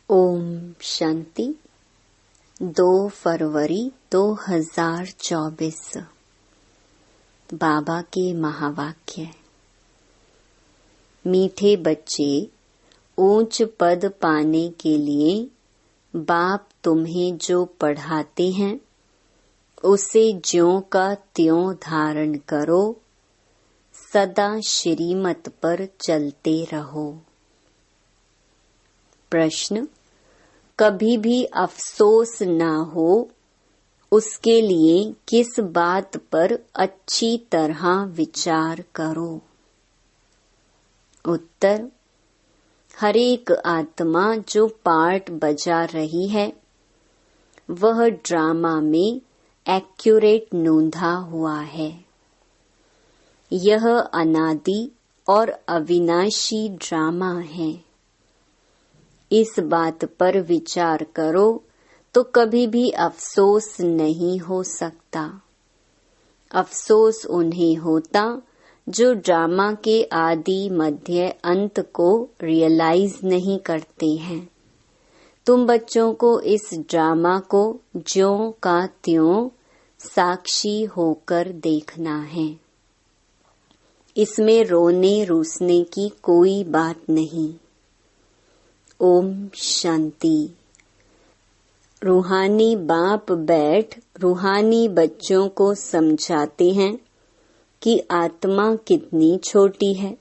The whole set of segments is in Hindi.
ओम शांति। 2 फरवरी 2024। बाबा के महावाक्य। मीठे बच्चे, ऊंच पद पाने के लिए बाप तुम्हें जो पढ़ाते हैं उसे ज्यों का त्यों धारण करो, सदा श्रीमत पर चलते रहो। प्रश्न: कभी भी अफसोस ना हो उसके लिए किस बात पर अच्छी तरह विचार करो? उत्तर: हर एक आत्मा जो पार्ट बजा रही है वह ड्रामा में एक्यूरेट नोंधा हुआ है। यह अनादि और अविनाशी ड्रामा है। इस बात पर विचार करो तो कभी भी अफसोस नहीं हो सकता। अफसोस उन्हें होता जो ड्रामा के आदि मध्य अंत को रियलाइज नहीं करते हैं। तुम बच्चों को इस ड्रामा को ज्यों का त्यों साक्षी होकर देखना है। इसमें रोने रूसने की कोई बात नहीं। ओम शांति। रूहानी बाप बैठ रूहानी बच्चों को समझाते हैं कि आत्मा कितनी छोटी है,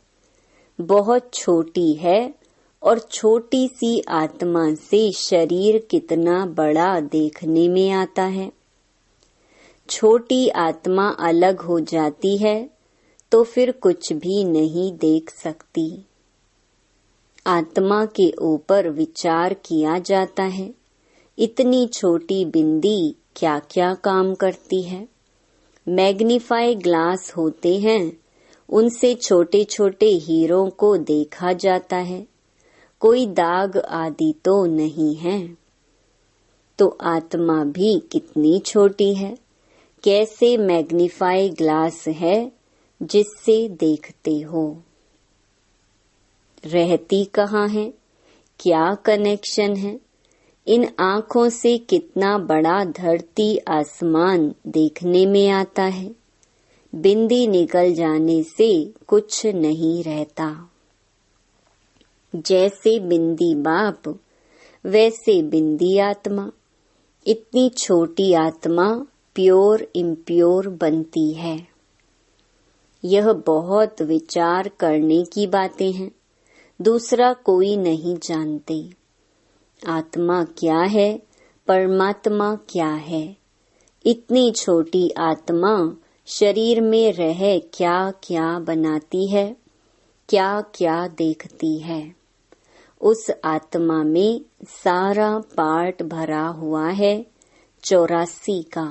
बहुत छोटी है, और छोटी सी आत्मा से शरीर कितना बड़ा देखने में आता है। छोटी आत्मा अलग हो जाती है तो फिर कुछ भी नहीं देख सकती। आत्मा के ऊपर विचार किया जाता है, इतनी छोटी बिंदी क्या क्या काम करती है। मैग्नीफाई ग्लास होते हैं, उनसे छोटे छोटे हीरों को देखा जाता है, कोई दाग आदि तो नहीं है। तो आत्मा भी कितनी छोटी है, कैसे मैग्नीफाई ग्लास है जिससे देखते हो। रहती कहाँ है, क्या कनेक्शन है। इन आँखों से कितना बड़ा धरती आसमान देखने में आता है। बिंदी निकल जाने से कुछ नहीं रहता। जैसे बिंदी बाप वैसे बिंदी आत्मा। इतनी छोटी आत्मा प्योर इम्प्योर बनती है। यह बहुत विचार करने की बातें हैं, दूसरा कोई नहीं जानते। आत्मा क्या है, परमात्मा क्या है। इतनी छोटी आत्मा शरीर में रह क्या क्या बनाती है, क्या क्या देखती है। उस आत्मा में सारा पार्ट भरा हुआ है 84 का।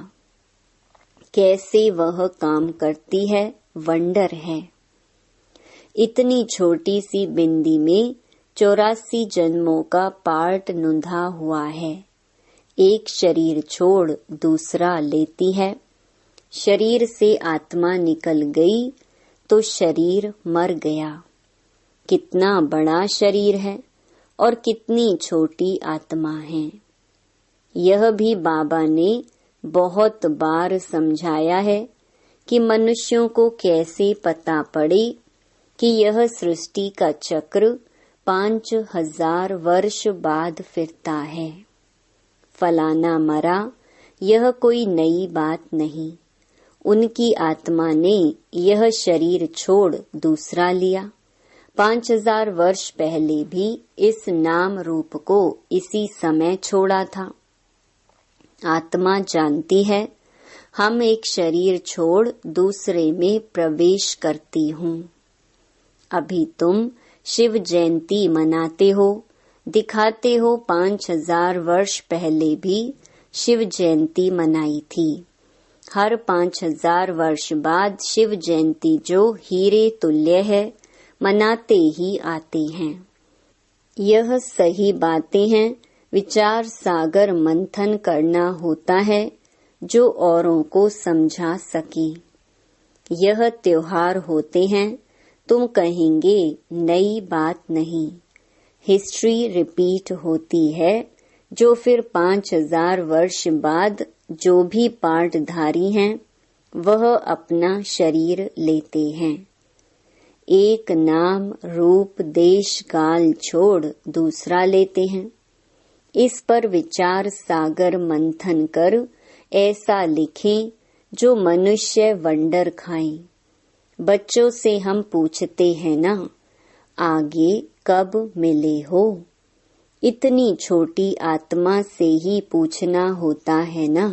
कैसे वह काम करती है, वंडर है। इतनी छोटी सी बिंदी में 84 जन्मों का पार्ट नुंधा हुआ है। एक शरीर छोड़ दूसरा लेती है। शरीर से आत्मा निकल गई तो शरीर मर गया। कितना बड़ा शरीर है और कितनी छोटी आत्मा है। यह भी बाबा ने बहुत बार समझाया है कि मनुष्यों को कैसे पता पड़े कि यह सृष्टि का चक्र 5000 वर्ष बाद फिरता है। फलाना मरा, यह कोई नई बात नहीं। उनकी आत्मा ने यह शरीर छोड़ दूसरा लिया। 5000 वर्ष पहले भी इस नाम रूप को इसी समय छोड़ा था। आत्मा जानती है हम एक शरीर छोड़ दूसरे में प्रवेश करती हूँ। अभी तुम शिव जयंती मनाते हो, दिखाते हो 5000 वर्ष पहले भी शिव जयंती मनाई थी। हर 5000 वर्ष बाद शिव जयंती जो हीरे तुल्य है, मनाते ही आते हैं। यह सही बातें हैं। विचार सागर मंथन करना होता है जो औरों को समझा सके। यह त्योहार होते हैं, तुम कहेंगे नई बात नहीं। हिस्ट्री रिपीट होती है, जो फिर 5000 वर्ष बाद जो भी पार्टधारी हैं वह अपना शरीर लेते हैं। एक नाम रूप देश काल छोड़ दूसरा लेते हैं। इस पर विचार सागर मंथन कर ऐसा लिखें जो मनुष्य वंडर खाएं। बच्चों से हम पूछते हैं ना, आगे कब मिले हो? इतनी छोटी आत्मा से ही पूछना होता है ना,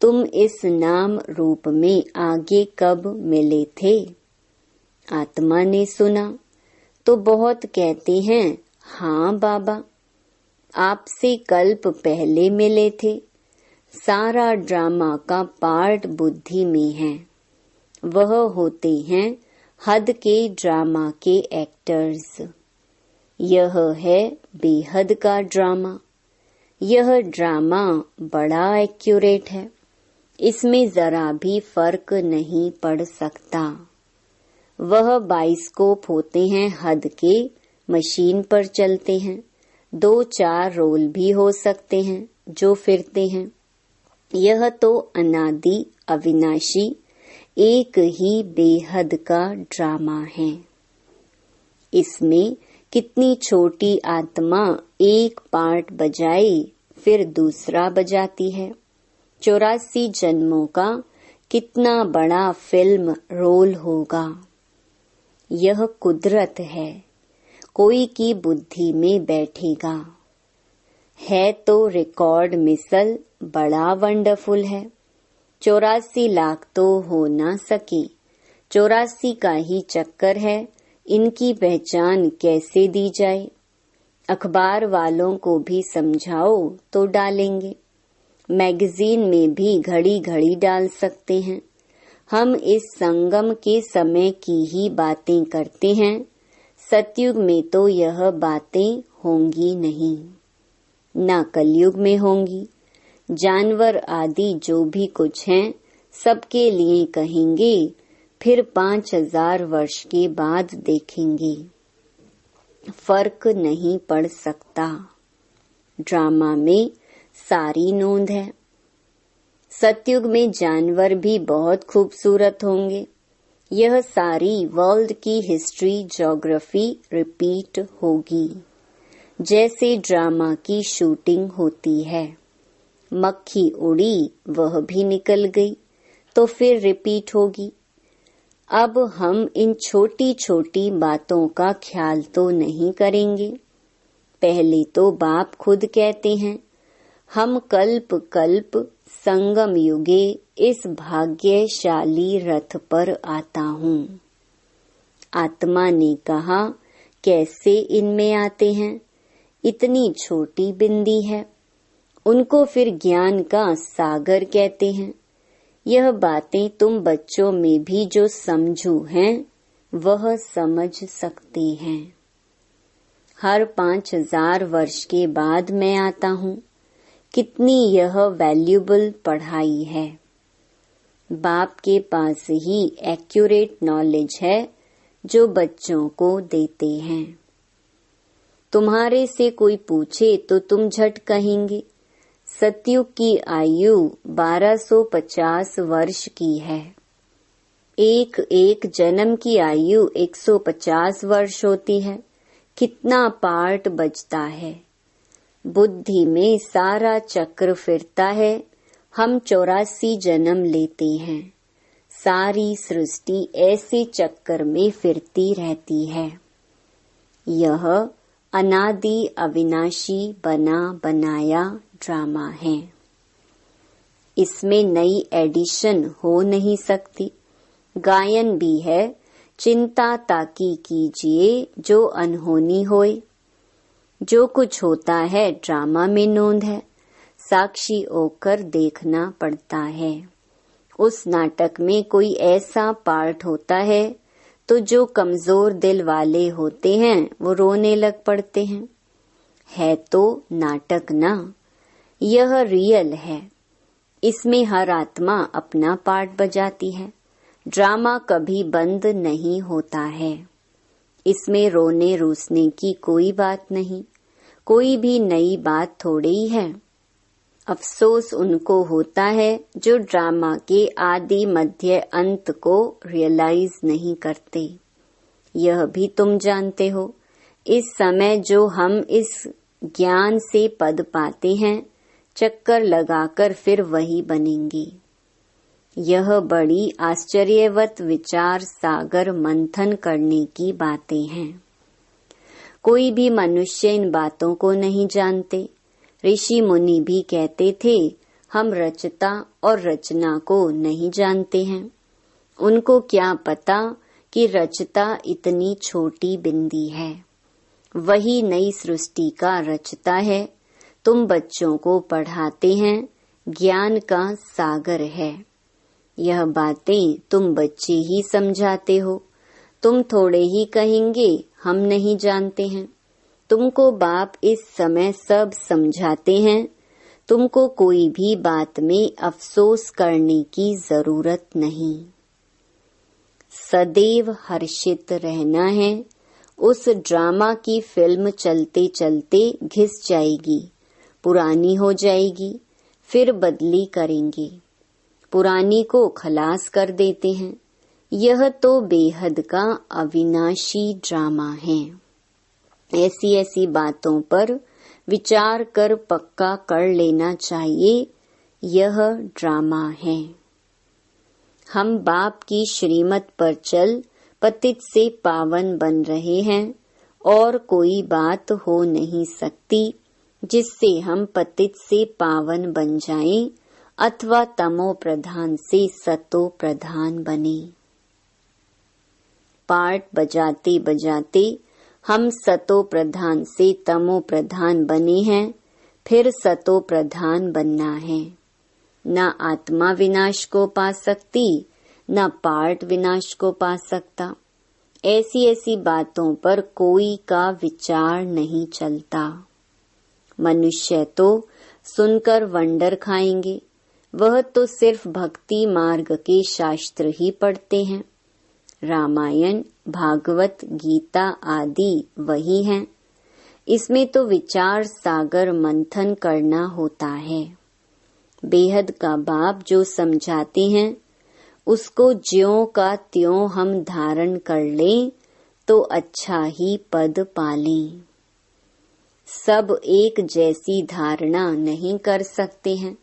तुम इस नाम रूप में आगे कब मिले थे? आत्मा ने सुना तो बहुत कहते हैं, हाँ बाबा, आपसे कल्प पहले मिले थे। सारा ड्रामा का पार्ट बुद्धि में है। वह होते हैं हद के ड्रामा के एक्टर्स। यह है बेहद का ड्रामा। यह ड्रामा बड़ा एक्यूरेट है। इसमें जरा भी फर्क नहीं पड़ सकता। वह बाइस्कोप होते हैं हद के, मशीन पर चलते हैं। 2-4 रोल भी हो सकते हैं जो फिरते हैं। यह तो अनादि अविनाशी एक ही बेहद का ड्रामा है। इसमें कितनी छोटी आत्मा एक पार्ट बजाए फिर दूसरा बजाती है। 84 जन्मों का कितना बड़ा फिल्म रोल होगा। यह कुदरत है, कोई की बुद्धि में बैठेगा। है तो रिकॉर्ड मिसल बड़ा वंडरफुल है। 84 लाख तो हो ना सके। 84 का ही चक्कर है। इनकी पहचान कैसे दी जाए? अखबार वालों को भी समझाओ तो डालेंगे। मैगजीन में भी घड़ी घड़ी डाल सकते हैं। हम इस संगम के समय की ही बातें करते हैं। सतयुग में तो यह बातें होंगी नहीं, ना कलयुग में होंगी। जानवर आदि जो भी कुछ हैं सबके लिए कहेंगे, फिर 5000 वर्ष के बाद देखेंगे। फर्क नहीं पड़ सकता। ड्रामा में सारी नोंद है। सतयुग में जानवर भी बहुत खूबसूरत होंगे। यह सारी वर्ल्ड की हिस्ट्री ज्योग्राफी रिपीट होगी, जैसे ड्रामा की शूटिंग होती है। मक्खी उड़ी, वह भी निकल गई, तो फिर रिपीट होगी। अब हम इन छोटी छोटी बातों का ख्याल तो नहीं करेंगे। पहले तो बाप खुद कहते हैं, हम कल्प कल्प संगम युगे इस भाग्यशाली रथ पर आता हूँ। आत्मा ने कहा, कैसे इनमें आते हैं? इतनी छोटी बिंदी है। उनको फिर ज्ञान का सागर कहते हैं। यह बातें तुम बच्चों में भी जो समझू हैं वह समझ सकते हैं। हर 5000 वर्ष के बाद मैं आता हूँ। कितनी यह वैल्यूबल पढ़ाई है। बाप के पास ही एक्यूरेट नॉलेज है जो बच्चों को देते हैं। तुम्हारे से कोई पूछे तो तुम झट कहेंगे, सतयुग की आयु 1250 वर्ष की है। एक एक जन्म की आयु 150 वर्ष होती है। कितना पार्ट बचता है। बुद्धि में सारा चक्र फिरता है। हम 84 जन्म लेते हैं। सारी सृष्टि ऐसे चक्कर में फिरती रहती है। यह अनादि अविनाशी बना बनाया ड्रामा है। इसमें नई एडिशन हो नहीं सकती। गायन भी है, चिंता ताकी कीजिए जो अनहोनी होए। जो कुछ होता है ड्रामा में नोंद है। साक्षी होकर देखना पड़ता है। उस नाटक में कोई ऐसा पार्ट होता है तो जो कमजोर दिल वाले होते हैं वो रोने लग पड़ते हैं। है तो नाटक ना, यह रियल है। इसमें हर आत्मा अपना पार्ट बजाती है। ड्रामा कभी बंद नहीं होता है। इसमें रोने रूसने की कोई बात नहीं, कोई भी नई बात थोड़ी ही है। अफसोस उनको होता है जो ड्रामा के आदि मध्य अंत को रियलाइज नहीं करते। यह भी तुम जानते हो, इस समय जो हम इस ज्ञान से पद पाते हैं, चक्कर लगाकर फिर वही बनेंगे। यह बड़ी आश्चर्यवत विचार सागर मंथन करने की बातें हैं। कोई भी मनुष्य इन बातों को नहीं जानते। ऋषि मुनि भी कहते थे, हम रचता और रचना को नहीं जानते हैं। उनको क्या पता कि रचता इतनी छोटी बिंदी है, वही नई सृष्टि का रचता है। तुम बच्चों को पढ़ाते हैं, ज्ञान का सागर है। यह बातें तुम बच्चे ही समझाते हो। तुम थोड़े ही कहेंगे हम नहीं जानते हैं। तुमको बाप इस समय सब समझाते हैं। तुमको कोई भी बात में अफसोस करने की जरूरत नहीं। सदैव हर्षित रहना है। उस ड्रामा की फिल्म चलते चलते घिस जाएगी, पुरानी हो जाएगी, फिर बदली करेंगे, पुरानी को खलास कर देते हैं। यह तो बेहद का अविनाशी ड्रामा है। ऐसी ऐसी बातों पर विचार कर पक्का कर लेना चाहिए, यह ड्रामा है। हम बाप की श्रीमत पर चल पतित से पावन बन रहे हैं और कोई बात हो नहीं सकती जिससे हम पतित से पावन बन जाएं अथवा तमो प्रधान से सतो प्रधान बने। पार्ट बजाते बजाते हम सतो प्रधान से तमो प्रधान बने हैं, फिर सतो प्रधान बनना है। न आत्मा विनाश को पा सकती, न पार्ट विनाश को पा सकता। ऐसी ऐसी बातों पर कोई का विचार नहीं चलता। मनुष्य तो सुनकर वंडर खाएंगे, वह तो सिर्फ भक्ति मार्ग के शास्त्र ही पढ़ते हैं। रामायण, भागवत, गीता आदि वही हैं। इसमें तो विचार सागर मंथन करना होता है। बेहद का बाप जो समझाते हैं उसको ज्यों का त्यों हम धारण कर लें तो अच्छा ही पद पालें। सब एक जैसी धारणा नहीं कर सकते हैं।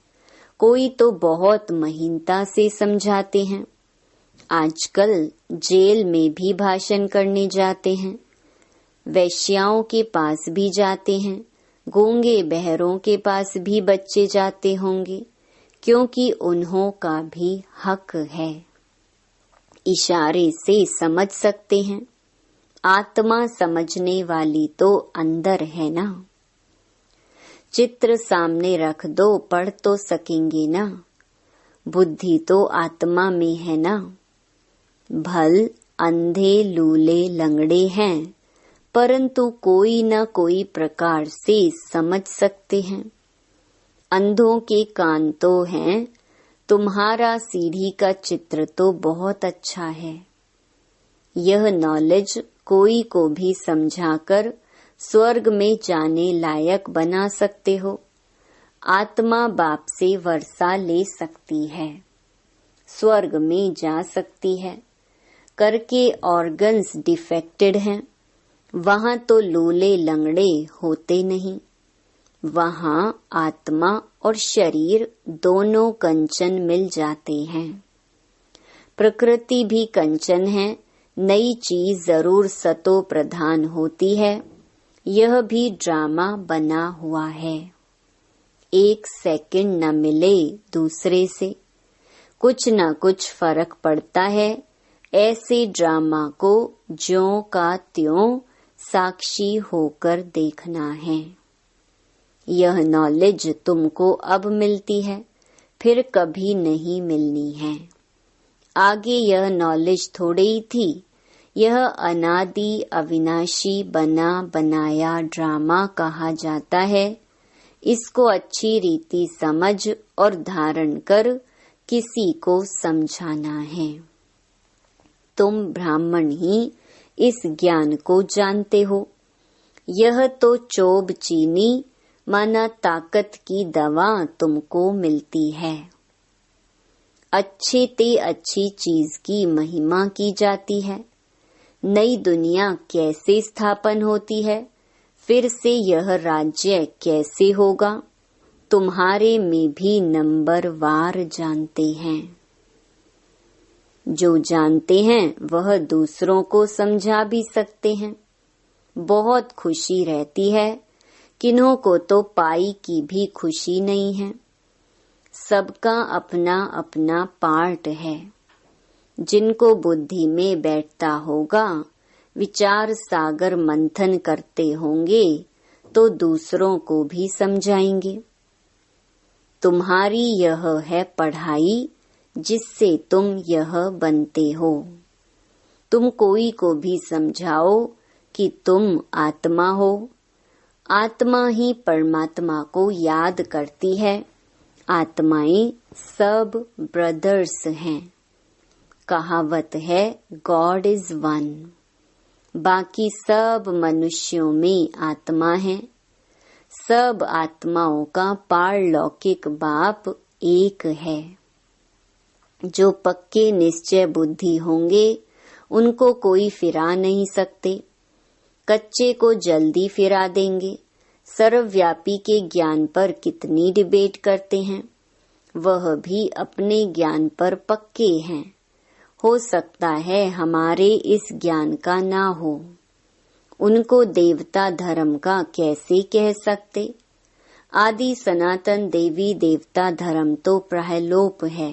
कोई तो बहुत महीनता से समझाते हैं। आजकल जेल में भी भाषण करने जाते हैं, वैश्याओं के पास भी जाते हैं, गूंगे बहरों के पास भी बच्चे जाते होंगे, क्योंकि उन्हों का भी हक है। इशारे से समझ सकते हैं। आत्मा समझने वाली तो अंदर है ना। चित्र सामने रख दो, पढ़ तो सकेंगे ना। बुद्धि तो आत्मा में है ना। भल अंधे लूले लंगड़े हैं, परंतु कोई न कोई प्रकार से समझ सकते हैं। अंधों के कान तो हैं। तुम्हारा सीढ़ी का चित्र तो बहुत अच्छा है। यह नॉलेज कोई को भी समझाकर स्वर्ग में जाने लायक बना सकते हो। आत्मा बाप से वर्षा ले सकती है, स्वर्ग में जा सकती है। करके ऑर्गन्स डिफेक्टेड हैं, वहां तो लूले लंगड़े होते नहीं। वहां आत्मा और शरीर दोनों कंचन मिल जाते हैं। प्रकृति भी कंचन है। नई चीज जरूर सतो प्रधान होती है। यह भी ड्रामा बना हुआ है। एक सेकंड न मिले दूसरे से, कुछ न कुछ फर्क पड़ता है। ऐसे ड्रामा को ज्यों का त्यों साक्षी होकर देखना है। यह नॉलेज तुमको अब मिलती है, फिर कभी नहीं मिलनी है। आगे यह नॉलेज थोड़ी ही थी। यह अनादि अविनाशी बना बनाया ड्रामा कहा जाता है। इसको अच्छी रीति समझ और धारण कर किसी को समझाना है। तुम ब्राह्मण ही इस ज्ञान को जानते हो। यह तो चोब चीनी माना ताकत की दवा तुमको मिलती है। अच्छे ते अच्छी चीज की महिमा की जाती है। नई दुनिया कैसे स्थापन होती है, फिर से यह राज्य कैसे होगा, तुम्हारे में भी नंबरवार जानते हैं। जो जानते हैं वह दूसरों को समझा भी सकते हैं। बहुत खुशी रहती है, किन्हों को तो पाई की भी खुशी नहीं है। सबका अपना अपना पार्ट है। जिनको बुद्धि में बैठता होगा, विचार सागर मंथन करते होंगे तो दूसरों को भी समझाएंगे। तुम्हारी यह है पढ़ाई जिससे तुम यह बनते हो। तुम कोई को भी समझाओ कि तुम आत्मा हो। आत्मा ही परमात्मा को याद करती है। आत्माएं सब ब्रदर्स हैं। कहावत है गॉड इज वन। बाकी सब मनुष्यों में आत्मा है। सब आत्माओं का पारलौकिक बाप एक है। जो पक्के निश्चय बुद्धि होंगे उनको कोई फिरा नहीं सकते। कच्चे को जल्दी फिरा देंगे। सर्वव्यापी के ज्ञान पर कितनी डिबेट करते हैं। वह भी अपने ज्ञान पर पक्के हैं। हो सकता है हमारे इस ज्ञान का ना हो। उनको देवता धर्म का कैसे कह सकते। आदि सनातन देवी देवता धर्म तो प्रहलोप है।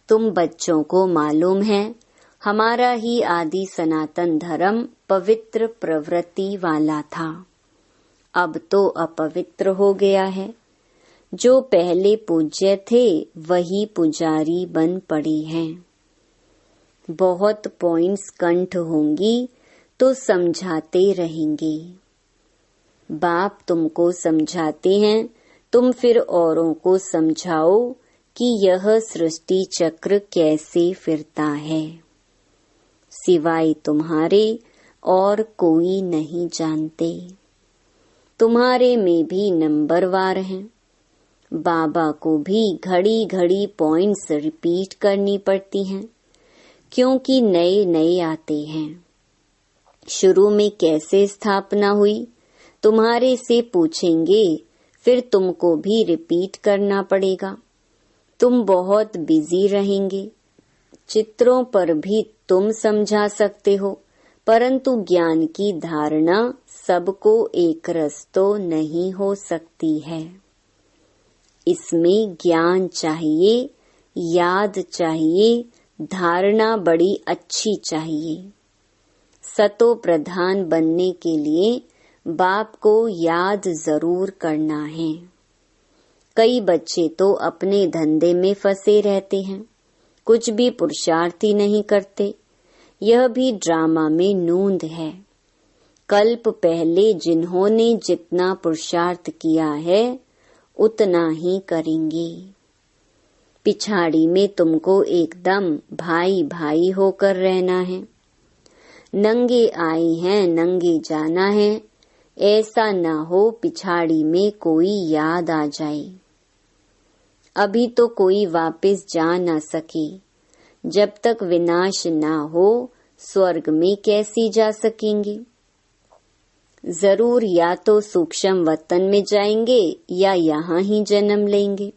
तुम बच्चों को मालूम है हमारा ही आदि सनातन धर्म पवित्र प्रवृत्ति वाला था। अब तो अपवित्र हो गया है। जो पहले पूज्य थे वही पुजारी बन पड़े हैं। बहुत पॉइंट्स कंठ होंगी तो समझाते रहेंगे। बाप तुमको समझाते हैं, तुम फिर औरों को समझाओ कि यह सृष्टि चक्र कैसे फिरता है। सिवाय तुम्हारे और कोई नहीं जानते। तुम्हारे में भी नंबरवार हैं। बाबा को भी घड़ी घड़ी पॉइंट्स रिपीट करनी पड़ती हैं, क्योंकि नए नए आते हैं। शुरू में कैसे स्थापना हुई तुम्हारे से पूछेंगे, फिर तुमको भी रिपीट करना पड़ेगा। तुम बहुत बिजी रहेंगे। चित्रों पर भी तुम समझा सकते हो, परंतु ज्ञान की धारणा सबको एक रस तो नहीं हो सकती है। इसमें ज्ञान चाहिए, याद चाहिए, धारणा बड़ी अच्छी चाहिए। सतो प्रधान बनने के लिए बाप को याद जरूर करना है। कई बच्चे तो अपने धंधे में फंसे रहते हैं, कुछ भी पुरुषार्थ ही नहीं करते। यह भी ड्रामा में नूंद है। कल्प पहले जिन्होंने जितना पुरुषार्थ किया है उतना ही करेंगे। पिछाड़ी में तुमको एकदम भाई भाई होकर रहना है। नंगे आए हैं नंगे जाना है। ऐसा न हो पिछाड़ी में कोई याद आ जाए। अभी तो कोई वापस जा न सके। जब तक विनाश ना हो स्वर्ग में कैसी जा सकेंगे। जरूर या तो सूक्ष्म वतन में जाएंगे या यहाँ ही जन्म लेंगे।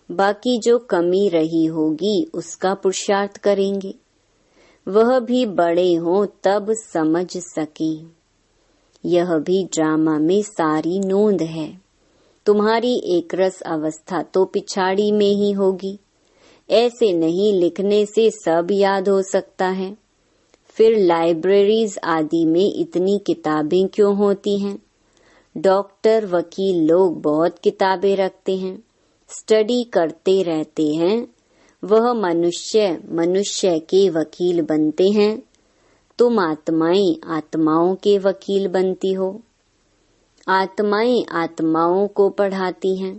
बाकी जो कमी रही होगी उसका पुरुषार्थ करेंगे। वह भी बड़े हों तब समझ सके। यह भी ड्रामा में सारी नोंद है। तुम्हारी एकरस अवस्था तो पिछाड़ी में ही होगी। ऐसे नहीं लिखने से सब याद हो सकता है। फिर लाइब्रेरीज आदि में इतनी किताबें क्यों होती हैं। डॉक्टर वकील लोग बहुत किताबें रखते हैं, स्टडी करते रहते हैं। वह मनुष्य के वकील बनते हैं। तुम आत्माएं आत्माओं के वकील बनती हो। आत्माएं आत्माओं को पढ़ाती हैं।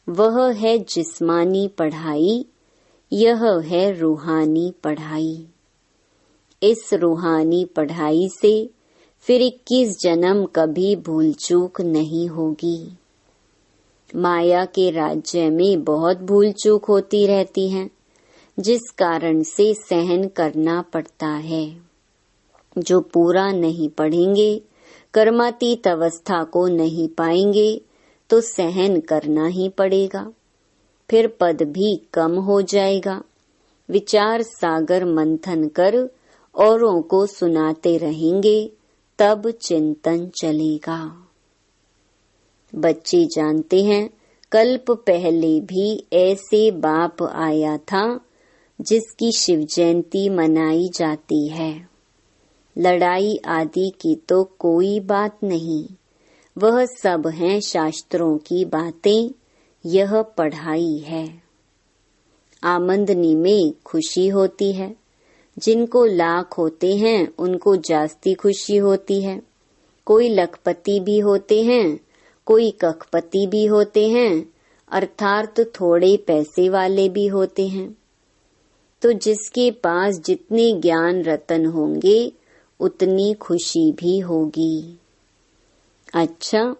वह है जिस्मानी पढ़ाई, यह है रूहानी पढ़ाई। इस रूहानी पढ़ाई से फिर 21 जन्म कभी भूल चूक नहीं होगी। माया के राज्य में बहुत भूल चूक होती रहती है, जिस कारण से सहन करना पड़ता है। जो पूरा नहीं पढ़ेंगे, कर्मातीत अवस्था को नहीं पाएंगे, तो सहन करना ही पड़ेगा। फिर पद भी कम हो जाएगा। विचार सागर मंथन कर औरों को सुनाते रहेंगे, तब चिंतन चलेगा। बच्चे जानते हैं, कल्प पहले भी ऐसे बाप आया था जिसकी शिव जयंती मनाई जाती है। लड़ाई आदि की तो कोई बात नहीं, वह सब हैं शास्त्रों की बातें, यह पढ़ाई है। आमदनी में खुशी होती है। जिनको लाख होते हैं उनको जास्ती खुशी होती है। कोई लखपति भी होते हैं, कोई कखपति भी होते हैं, अर्थात थोड़े पैसे वाले भी होते हैं। तो जिसके पास जितने ज्ञान रतन होंगे उतनी खुशी भी होगी। अच्छा,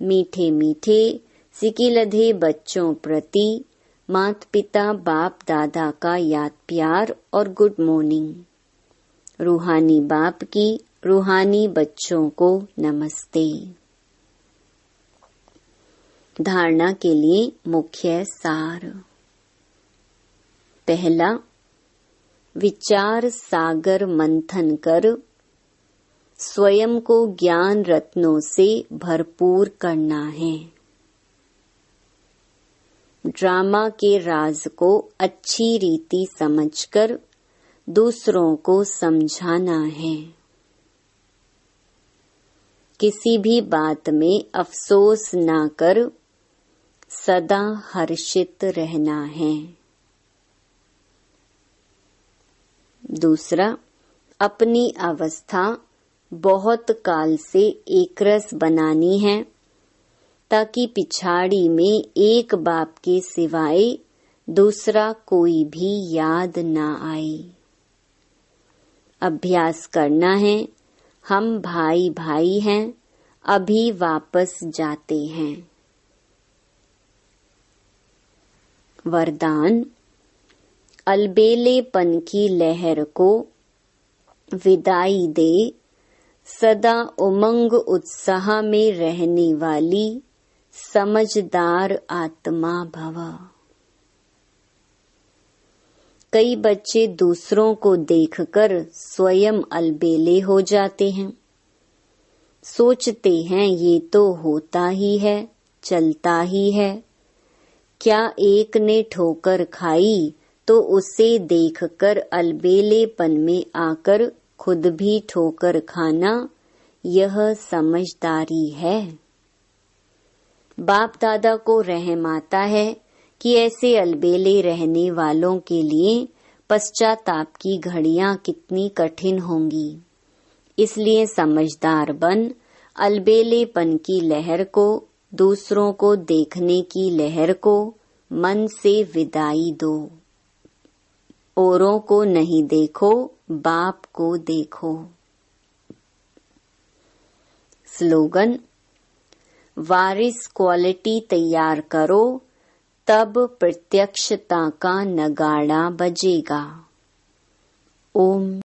मीठे मीठे सिकिलधे बच्चों प्रति माता पिता बाप दादा का याद प्यार और गुड मॉर्निंग। रूहानी बाप की रूहानी बच्चों को नमस्ते। धारणा के लिए मुख्य सार। पहला, विचार सागर मंथन कर स्वयं को ज्ञान रत्नों से भरपूर करना है। ड्रामा के राज को अच्छी रीति समझकर दूसरों को समझाना है। किसी भी बात में अफसोस ना कर सदा हर्षित रहना है। दूसरा, अपनी अवस्था बहुत काल से एकरस बनानी है, ताकि पिछाड़ी में एक बाप के सिवाय दूसरा कोई भी याद ना आए। अभ्यास करना है, हम भाई भाई हैं, अभी वापस जाते हैं। वरदान, अलबेलेपन की लहर को विदाई दे, सदा उमंग उत्साह में रहने वाली समझदार आत्मा भव। कई बच्चे दूसरों को देखकर स्वयं अलबेले हो जाते हैं। सोचते हैं ये तो होता ही है, चलता ही है। क्या एक ने ठोकर खाई तो उसे देखकर अलबेलेपन में आकर खुद भी ठोकर खाना, यह समझदारी है। बाप दादा को रहम आता है कि ऐसे अलबेले रहने वालों के लिए पश्चाताप की घड़ियां कितनी कठिन होंगी। इसलिए समझदार बन अलबेलेपन की लहर को, दूसरों को देखने की लहर को मन से विदाई दो। औरों को नहीं देखो, बाप को देखो। स्लोगन, वारिस क्वालिटी तैयार करो, तब प्रत्यक्षता का नगाड़ा बजेगा। ओम